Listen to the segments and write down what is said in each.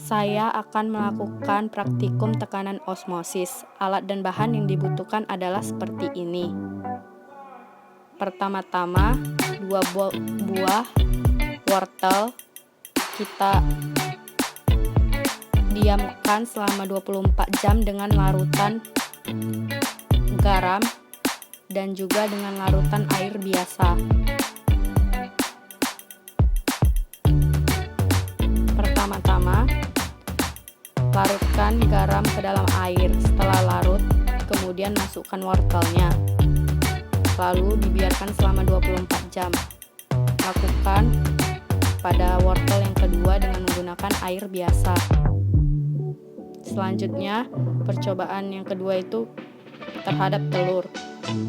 Saya akan melakukan praktikum tekanan osmosis. Alat dan bahan yang dibutuhkan adalah seperti ini. Pertama-tama, 2 buah wortel kita diamkan selama 24 jam dengan larutan garam dan juga dengan larutan air biasa. Pertama-tama, larutkan garam ke dalam air. Setelah larut, kemudian masukkan wortelnya. Lalu dibiarkan selama 24 jam. Lakukan pada wortel yang kedua dengan menggunakan air biasa. Selanjutnya, percobaan yang kedua itu terhadap telur.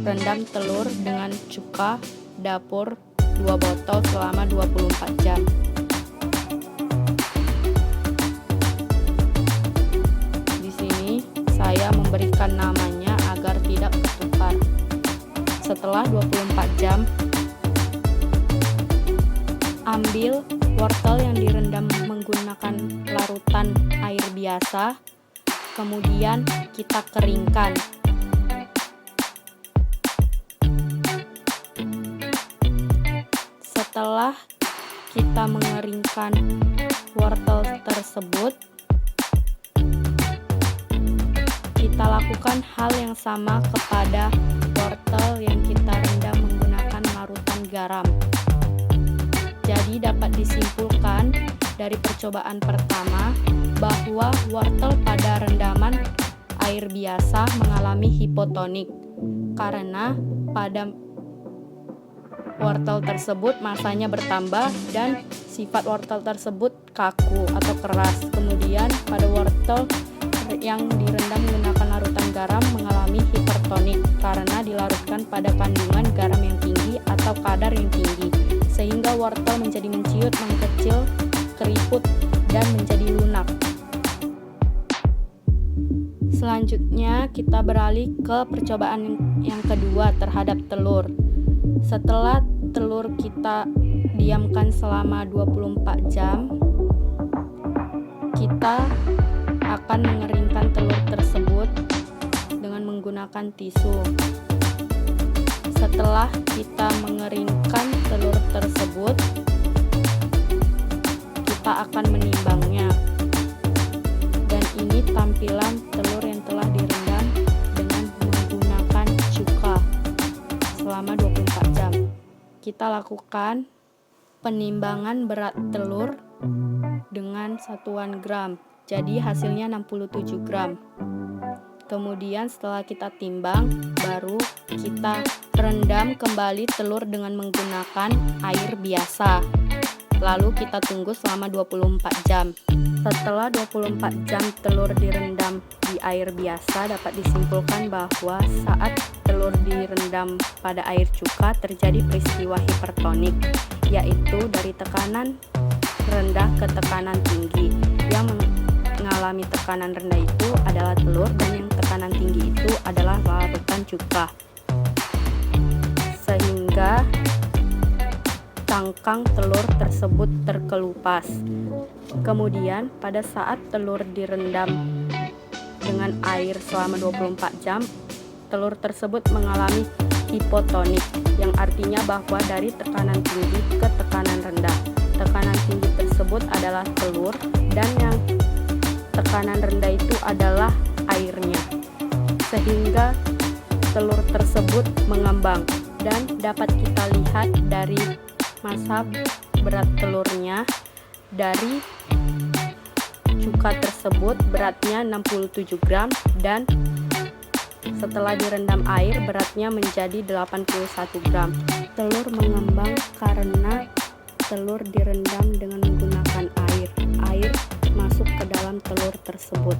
Rendam telur dengan cuka dapur 2 botol selama 24 jam. Saya memberikan namanya agar tidak bertukar. Setelah 24 jam, ambil wortel yang direndam menggunakan larutan air biasa, kemudian kita keringkan. Setelah kita mengeringkan wortel tersebut, kita lakukan hal yang sama kepada wortel yang kita rendam menggunakan larutan garam. Jadi dapat disimpulkan dari percobaan pertama bahwa wortel pada rendaman air biasa mengalami hipotonik karena pada wortel tersebut masanya bertambah dan sifat wortel tersebut kaku atau keras. Kemudian pada wortel yang direndam menggunakan larutan garam mengalami hipertonik karena dilarutkan pada kandungan garam yang tinggi atau kadar yang tinggi, sehingga wortel menjadi menciut, mengecil, keriput, dan menjadi lunak. Selanjutnya kita beralih ke percobaan yang kedua terhadap telur. Setelah telur kita diamkan selama 24 jam, kita akan mengeringkan telur tersebut dengan menggunakan tisu. Setelah kita mengeringkan telur tersebut, kita akan menimbangnya. Dan ini tampilan telur yang telah direndam dengan menggunakan cuka selama 24 jam. Kita lakukan penimbangan berat telur dengan satuan gram. Jadi hasilnya 67 gram. Kemudian setelah kita timbang, baru kita rendam kembali telur dengan menggunakan air biasa. Lalu kita tunggu selama 24 jam. Setelah 24 jam telur direndam di air biasa, dapat disimpulkan bahwa saat telur direndam pada air cuka terjadi peristiwa hipertonik, yaitu dari tekanan rendah ke tekanan tinggi. Yang mengalami tekanan rendah itu adalah telur dan yang tekanan tinggi itu adalah larutan cuka, sehingga cangkang telur tersebut terkelupas. Kemudian pada saat telur direndam dengan air selama 24 jam, telur tersebut mengalami hipotonik, yang artinya bahwa dari tekanan tinggi ke tekanan rendah. Tekanan tinggi tersebut adalah telur dan yang tekanan rendah itu adalah airnya, sehingga telur tersebut mengembang. Dan dapat kita lihat dari massa berat telurnya, dari cuka tersebut beratnya 67 gram dan setelah direndam air beratnya menjadi 81 gram. Telur mengembang karena telur direndam dengan menggunakan air. Air masuk ke dalam telur tersebut.